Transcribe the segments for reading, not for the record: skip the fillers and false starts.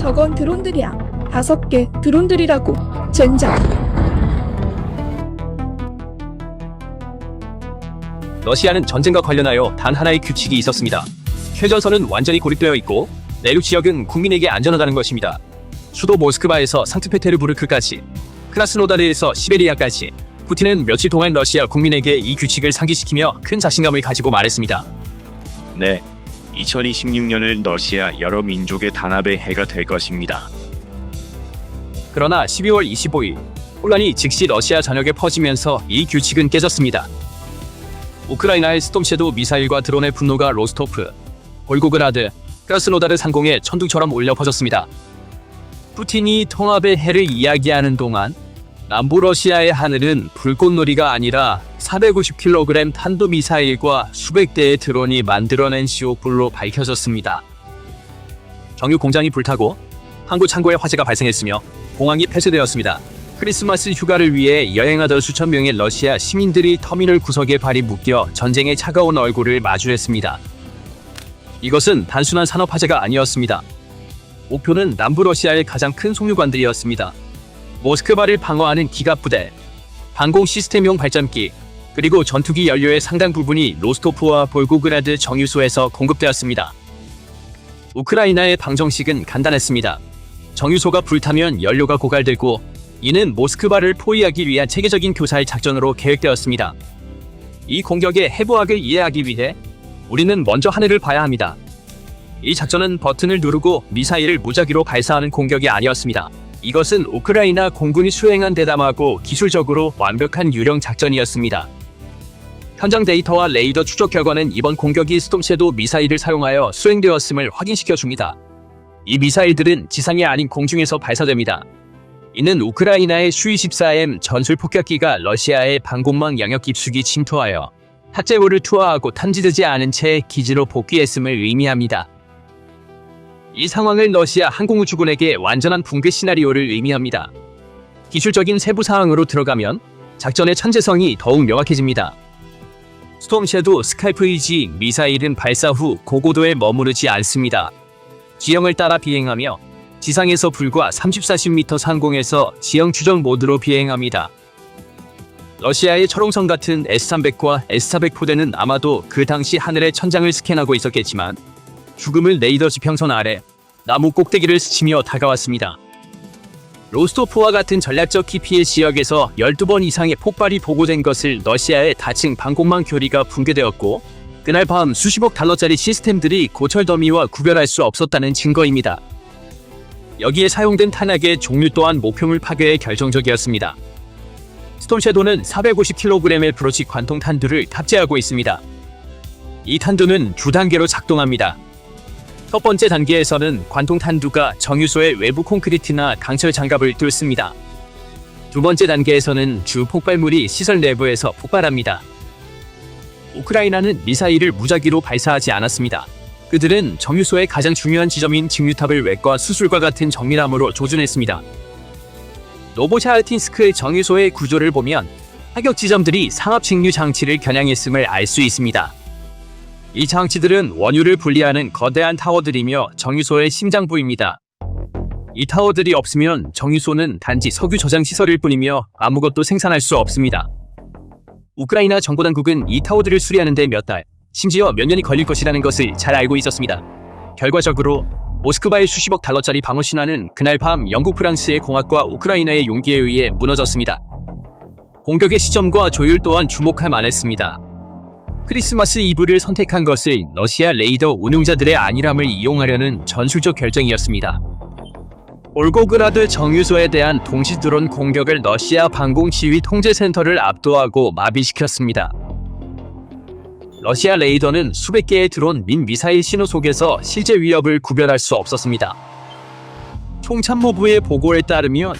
저건 드론들이야. 5개 드론들이라고. 젠장. 러시아는 전쟁과 관련하여 단 하나의 규칙이 있었습니다. 최전선은 완전히 고립되어 있고 내륙 지역은 국민에게 안전하다는 것입니다. 수도 모스크바에서 상트페테르부르크까지, 크라스노다르에서 시베리아까지 푸틴은 며칠 동안 러시아 국민에게 이 규칙을 상기시키며 큰 자신감을 가지고 말했습니다. 네, 2026년은 러시아 여러 민족의 단합의 해가 될 것입니다. 그러나 12월 25일 혼란이 즉시 러시아 전역에 퍼지면서 이 규칙은 깨졌습니다. 우크라이나의 스톰섀도우 미사일과 드론의 분노가 로스토프, 볼고그라드, 크라스노다르 상공에 천둥처럼 울려 퍼졌습니다. 푸틴이 통합의 해를 이야기하는 동안 남부 러시아의 하늘은 불꽃놀이가 아니라 450kg 탄도미사일과 수백 대의 드론이 만들어낸 지옥불로 밝혀졌습니다. 정유 공장이 불타고 항구 창고에 화재가 발생했으며 공항이 폐쇄되었습니다. 크리스마스 휴가를 위해 여행하던 수천 명의 러시아 시민들이 터미널 구석에 발이 묶여 전쟁의 차가운 얼굴을 마주했습니다. 이것은 단순한 산업 화재가 아니었습니다. 목표는 남부 러시아의 가장 큰 송유관들이었습니다. 모스크바를 방어하는 기갑부대, 방공 시스템용 발전기, 그리고 전투기 연료의 상당 부분이 로스토프와 볼고그라드 정유소에서 공급되었습니다. 우크라이나의 방정식은 간단했습니다. 정유소가 불타면 연료가 고갈되고 이는 모스크바를 포위하기 위한 체계적인 교살 작전으로 계획되었습니다. 이 공격의 해부학을 이해하기 위해 우리는 먼저 하늘을 봐야 합니다. 이 작전은 버튼을 누르고 미사일을 무작위로 발사하는 공격이 아니었습니다. 이것은 우크라이나 공군이 수행한 대담하고 기술적으로 완벽한 유령 작전이었습니다. 현장 데이터와 레이더 추적 결과는 이번 공격이 스톰섀도우 미사일을 사용하여 수행되었음을 확인시켜줍니다. 이 미사일들은 지상이 아닌 공중에서 발사됩니다. 이는 우크라이나의 슈-24M 전술 폭격기가 러시아의 방공망 영역 깊숙이 침투하여 탁재호를 투하하고 탐지되지 않은 채 기지로 복귀했음을 의미합니다. 이 상황은 러시아 항공우주군에게 완전한 붕괴 시나리오를 의미합니다. 기술적인 세부 사항으로 들어가면 작전의 천재성이 더욱 명확해집니다. 스톰섀도우 스칼프-EG 미사일은 발사 후 고고도에 머무르지 않습니다. 지형을 따라 비행하며 지상에서 불과 30-40m 상공에서 지형 추적 모드로 비행합니다. 러시아의 철옹성 같은 S-300과 S-400 포대는 아마도 그 당시 하늘의 천장을 스캔하고 있었겠지만 죽음을 레이더 지평선 아래 나무 꼭대기를 스치며 다가왔습니다. 로스토프와 같은 전략적 키피의 지역에서 12번 이상의 폭발이 보고된 것을 러시아의 다층 방공망 교리가 붕괴되었고 그날 밤 수십억 달러짜리 시스템들이 고철 더미와 구별할 수 없었다는 증거입니다. 여기에 사용된 탄약의 종류 또한 목표물 파괴에 결정적이었습니다. 스톰섀도우는 450kg의 브로치 관통 탄두를 탑재하고 있습니다. 이 탄두는 두 단계로 작동합니다. 첫 번째 단계에서는 관통 탄두가 정유소의 외부 콘크리트나 강철 장갑을 뚫습니다. 두 번째 단계에서는 주 폭발물이 시설 내부에서 폭발합니다. 우크라이나는 미사일을 무작위로 발사하지 않았습니다. 그들은 정유소의 가장 중요한 지점인 직류탑을 외과 수술과 같은 정밀함으로 조준했습니다. 노보샤흐틴스크의 정유소의 구조를 보면 타격 지점들이 상압 직류 장치를 겨냥했음을 알 수 있습니다. 이 장치들은 원유를 분리하는 거대한 타워들이며 정유소의 심장부입니다. 이 타워들이 없으면 정유소는 단지 석유 저장 시설일 뿐이며 아무것도 생산할 수 없습니다. 우크라이나 정보당국은 이 타워들을 수리하는 데 몇 달, 심지어 몇 년이 걸릴 것이라는 것을 잘 알고 있었습니다. 결과적으로 모스크바의 수십억 달러짜리 방어 신화는 그날 밤 영국 프랑스의 공학과 우크라이나의 용기에 의해 무너졌습니다. 공격의 시점과 조율 또한 주목할 만했습니다. 크리스마스 이브를 선택한 것을 러시아 레이더 운용자들의 안일함을 이용하려는 전술적 결정이었습니다. 볼고그라드 정유소에 대한 동시 드론 공격을 러시아 방공지휘 통제센터를 압도하고 마비시켰습니다. 러시아 레이더는 수백 개의 드론 및 미사일 신호 속에서 실제 위협을 구별할 수 없었습니다. 총참모부의 보고에 따르면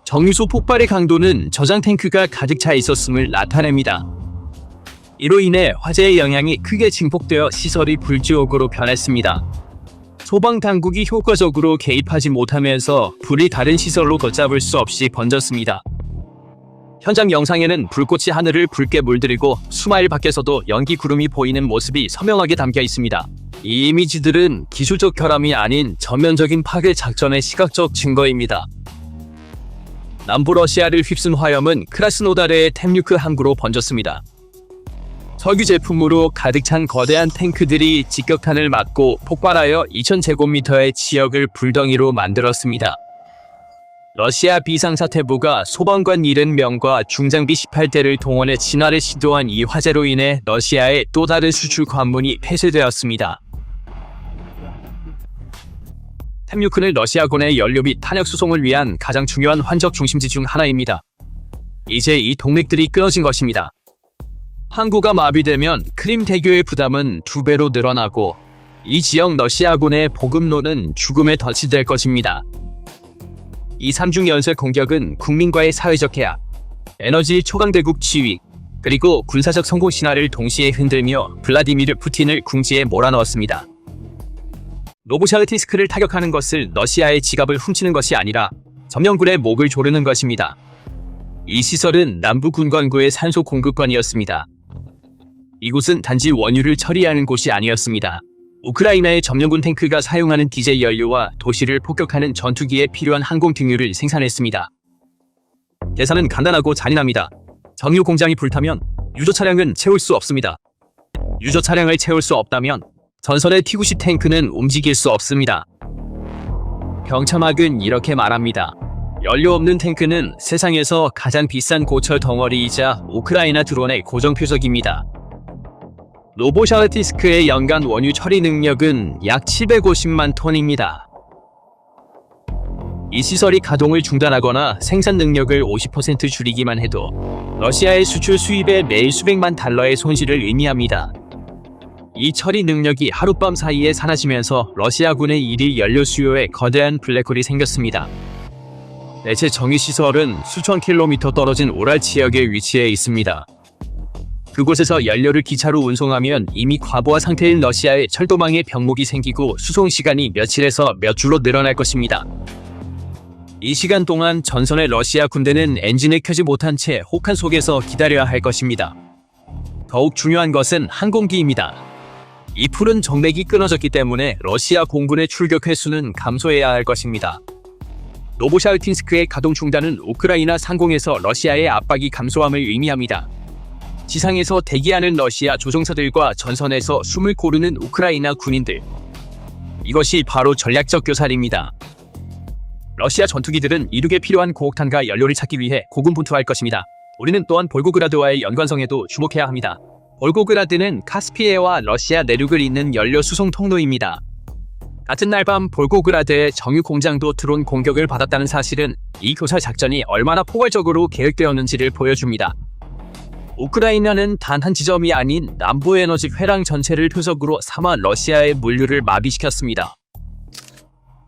정유소 폭발의 강도는 저장 탱크가 가득 차 있었음을 나타냅니다. 이로 인해 화재의 영향이 크게 증폭되어 시설이 불지옥으로 변했습니다. 소방당국이 효과적으로 개입하지 못하면서 불이 다른 시설로 걷잡을 수 없이 번졌습니다. 현장 영상에는 불꽃이 하늘을 붉게 물들이고 수마일 밖에서도 연기 구름이 보이는 모습이 선명하게 담겨 있습니다. 이 이미지들은 기술적 결함이 아닌 전면적인 파괴 작전의 시각적 증거입니다. 남부 러시아를 휩쓴 화염은 크라스노다르의 템류크 항구로 번졌습니다. 석유 제품으로 가득 찬 거대한 탱크들이 직격탄을 맞고 폭발하여 2000제곱미터의 지역을 불덩이로 만들었습니다. 러시아 비상사태부가 소방관 70명과 중장비 18대를 동원해 진화를 시도한 이 화재로 인해 러시아의 또 다른 수출 관문이 폐쇄되었습니다. 템류크는 러시아군의 연료 및 탄약 수송을 위한 가장 중요한 환적 중심지 중 하나입니다. 이제 이 동맥들이 끊어진 것입니다. 항구가 마비되면 크림 대교의 부담은 2배로 늘어나고 이 지역 러시아군의 보급로는 죽음에 덫이 될 것입니다. 이 3중 연쇄 공격은 국민과의 사회적 해악, 에너지 초강대국 지위, 그리고 군사적 성공 신화를 동시에 흔들며 블라디미르 푸틴을 궁지에 몰아넣었습니다. 노보샤흐틴스크를 타격하는 것을 러시아의 지갑을 훔치는 것이 아니라 점령군의 목을 조르는 것입니다. 이 시설은 남부 군관구의 산소 공급관이었습니다. 이곳은 단지 원유를 처리하는 곳이 아니었습니다. 우크라이나의 점령군 탱크가 사용하는 디젤 연료와 도시를 폭격하는 전투기에 필요한 항공 등유를 생산했습니다. 계산은 간단하고 잔인합니다. 정유 공장이 불타면 유조 차량은 채울 수 없습니다. 유조 차량을 채울 수 없다면 전선의 T-90 탱크는 움직일 수 없습니다. 병참학은 이렇게 말합니다. 연료 없는 탱크는 세상에서 가장 비싼 고철 덩어리이자 우크라이나 드론의 고정 표적입니다. 노보샤흐틴스크의 연간 원유 처리 능력은 약 750만 톤입니다. 이 시설이 가동을 중단하거나 생산 능력을 50% 줄이기만 해도 러시아의 수출 수입에 매일 수백만 달러의 손실을 의미합니다. 이 처리 능력이 하룻밤 사이에 사라지면서 러시아군의 일일 연료 수요에 거대한 블랙홀이 생겼습니다. 대체 정유시설은 수천 킬로미터 떨어진 우랄 지역에 위치해 있습니다. 그곳에서 연료를 기차로 운송하면 이미 과부하 상태인 러시아의 철도망에 병목이 생기고 수송 시간이 며칠에서 몇 주로 늘어날 것입니다. 이 시간 동안 전선의 러시아 군대는 엔진을 켜지 못한 채 혹한 속에서 기다려야 할 것입니다. 더욱 중요한 것은 항공기입니다. 이 푸른 정맥이 끊어졌기 때문에 러시아 공군의 출격 횟수는 감소해야 할 것입니다. 노보샤흐틴스크의 가동 중단은 우크라이나 상공에서 러시아의 압박이 감소함을 의미합니다. 지상에서 대기하는 러시아 조종사들과 전선에서 숨을 고르는 우크라이나 군인들. 이것이 바로 전략적 교살입니다. 러시아 전투기들은 이륙에 필요한 고옥탄과 연료를 찾기 위해 고군분투할 것입니다. 우리는 또한 볼고그라드와의 연관성에도 주목해야 합니다. 볼고그라드는 카스피해와 러시아 내륙을 잇는 연료 수송 통로입니다. 같은 날 밤 볼고그라드의 정유 공장도 드론 공격을 받았다는 사실은 이 교살 작전이 얼마나 포괄적으로 계획되었는지를 보여줍니다. 우크라이나는 단 한 지점이 아닌 남부 에너지 회랑 전체를 표적으로 삼아 러시아의 물류를 마비시켰습니다.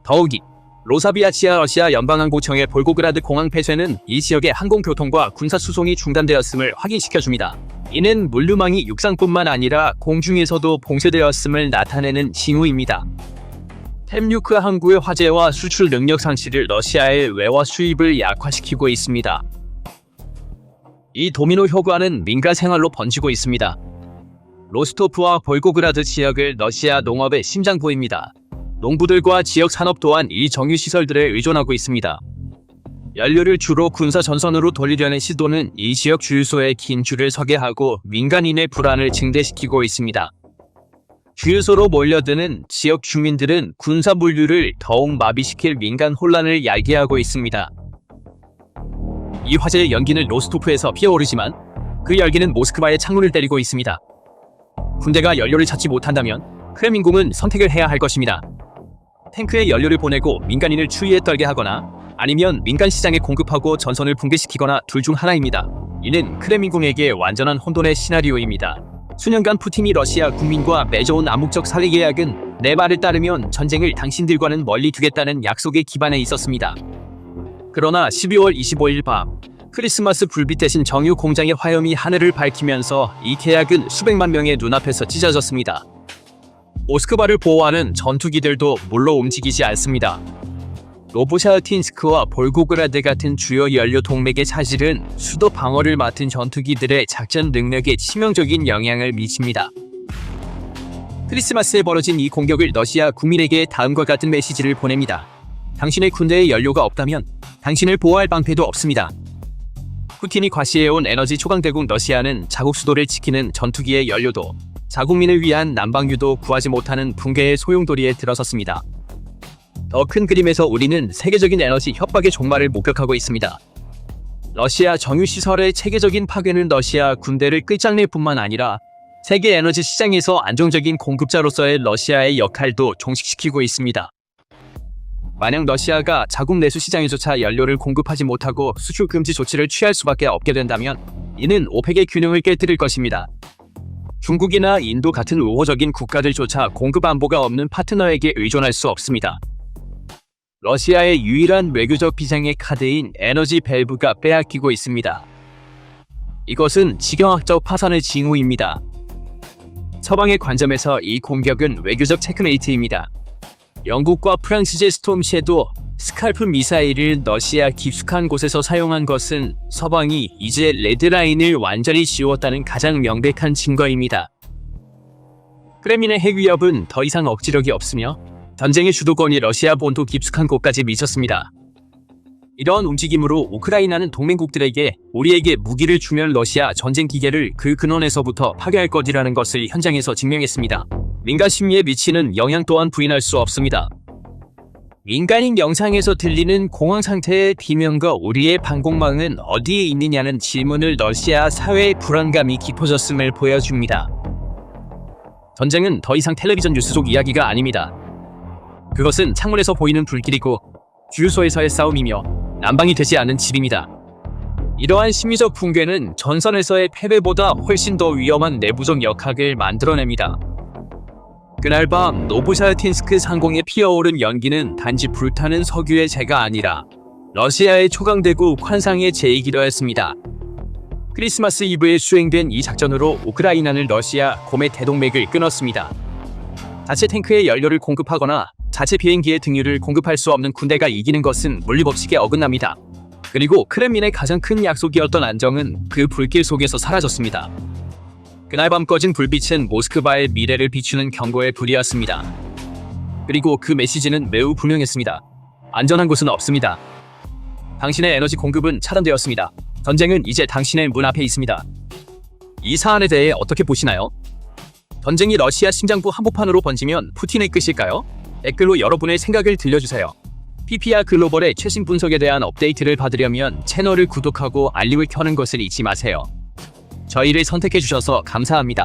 더욱이 로사비아치아 러시아 연방항공청의 볼고그라드 공항 폐쇄는 이 지역의 항공교통과 군사 수송이 중단되었음을 확인시켜줍니다. 이는 물류망이 육상뿐만 아니라 공중에서도 봉쇄되었음을 나타내는 징후입니다. 템류크 항구의 화재와 수출 능력 상실을 러시아의 외화 수입을 약화시키고 있습니다. 이 도미노 효과는 민간 생활로 번지고 있습니다. 로스토프와 볼고그라드 지역을 러시아 농업의 심장부입니다. 농부들과 지역 산업 또한 이 정유시설들에 의존하고 있습니다. 연료를 주로 군사 전선으로 돌리려는 시도는 이 지역 주유소에 긴 줄을 서게 하고 민간인의 불안을 증대시키고 있습니다. 주유소로 몰려드는 지역 주민들은 군사 물류를 더욱 마비시킬 민간 혼란을 야기하고 있습니다. 이 화재의 연기는 로스토프에서 피어오르지만 그 열기는 모스크바의 창문을 때리고 있습니다. 군대가 연료를 찾지 못한다면 크렘린궁은 선택을 해야 할 것입니다. 탱크에 연료를 보내고 민간인을 추위에 떨게 하거나 아니면 민간 시장에 공급하고 전선을 붕괴시키거나 둘 중 하나입니다. 이는 크렘린궁에게 완전한 혼돈의 시나리오입니다. 수년간 푸틴이 러시아 국민과 맺어온 암묵적 사회 계약은 내 말을 따르면 전쟁을 당신들과는 멀리 두겠다는 약속에 기반해 있었습니다. 그러나 12월 25일 밤 크리스마스 불빛 대신 정유 공장의 화염이 하늘을 밝히면서 이 계약은 수백만 명의 눈앞에서 찢어졌습니다. 모스크바를 보호하는 전투기들도 물러 움직이지 않습니다. 노보샤흐틴스크와 볼고그라드 같은 주요 연료 동맥의 차질은 수도 방어를 맡은 전투기들의 작전 능력에 치명적인 영향을 미칩니다. 크리스마스에 벌어진 이 공격을 러시아 국민에게 다음과 같은 메시지를 보냅니다. 당신의 군대에 연료가 없다면 당신을 보호할 방패도 없습니다. 푸틴이 과시해온 에너지 초강대국 러시아는 자국 수도를 지키는 전투기의 연료도 자국민을 위한 난방유도 구하지 못하는 붕괴의 소용돌이에 들어섰습니다. 더 큰 그림에서 우리는 세계적인 에너지 협박의 종말을 목격하고 있습니다. 러시아 정유시설의 체계적인 파괴는 러시아 군대를 끝장낼 뿐만 아니라 세계 에너지 시장에서 안정적인 공급자로서의 러시아의 역할도 종식시키고 있습니다. 만약 러시아가 자국 내수 시장에조차 연료를 공급하지 못하고 수출 금지 조치를 취할 수밖에 없게 된다면 이는 오펙의 균형을 깨뜨릴 것입니다. 중국이나 인도 같은 우호적인 국가들조차 공급 안보가 없는 파트너에게 의존할 수 없습니다. 러시아의 유일한 외교적 비장의 카드인 에너지 밸브가 빼앗기고 있습니다. 이것은 지경학적 파산의 징후입니다. 서방의 관점에서 이 공격은 외교적 체크메이트입니다. 영국과 프랑스제 스톰 섀도우, 스칼프 미사일을 러시아 깊숙한 곳에서 사용한 것은 서방이 이제 레드라인을 완전히 지웠다는 가장 명백한 증거입니다. 크렘린의 핵 위협은 더 이상 억지력이 없으며 전쟁의 주도권이 러시아 본토 깊숙한 곳까지 미쳤습니다. 이러한 움직임으로 우크라이나는 동맹국들에게 우리에게 무기를 주면 러시아 전쟁 기계를 그 근원에서부터 파괴할 것이라는 것을 현장에서 증명했습니다. 민간 심리에 미치는 영향 또한 부인할 수 없습니다. 민간인 영상에서 들리는 공황 상태의 비명과 우리의 방공망은 어디에 있느냐는 질문을 러시아 사회의 불안감이 깊어졌음을 보여줍니다. 전쟁은 더 이상 텔레비전 뉴스 속 이야기가 아닙니다. 그것은 창문에서 보이는 불길이고 주유소에서의 싸움이며 난방이 되지 않는 집입니다. 이러한 심리적 붕괴는 전선에서의 패배보다 훨씬 더 위험한 내부적 역학을 만들어냅니다. 그날 밤 노브샤틴스크 상공에 피어오른 연기는 단지 불타는 석유의 재가 아니라 러시아의 초강대국 환상의 재이기도 했습니다. 크리스마스 이브에 수행된 이 작전으로 우크라이나는 러시아 곰의 대동맥을 끊었습니다. 자체 탱크에 연료를 공급하거나 자체 비행기의 등유를 공급할 수 없는 군대가 이기는 것은 물리법칙에 어긋납니다. 그리고 크렘린의 가장 큰 약속이었던 안정은 그 불길 속에서 사라졌습니다. 그날 밤 꺼진 불빛은 모스크바의 미래를 비추는 경고의 불이었습니다. 그리고 그 메시지는 매우 분명했습니다. 안전한 곳은 없습니다. 당신의 에너지 공급은 차단되었습니다. 전쟁은 이제 당신의 문 앞에 있습니다. 이 사안에 대해 어떻게 보시나요? 전쟁이 러시아 심장부 한복판으로 번지면 푸틴의 끝일까요? 댓글로 여러분의 생각을 들려주세요. PPR 글로벌의 최신 분석에 대한 업데이트를 받으려면 채널을 구독하고 알림을 켜는 것을 잊지 마세요. 저희를 선택해주셔서 감사합니다.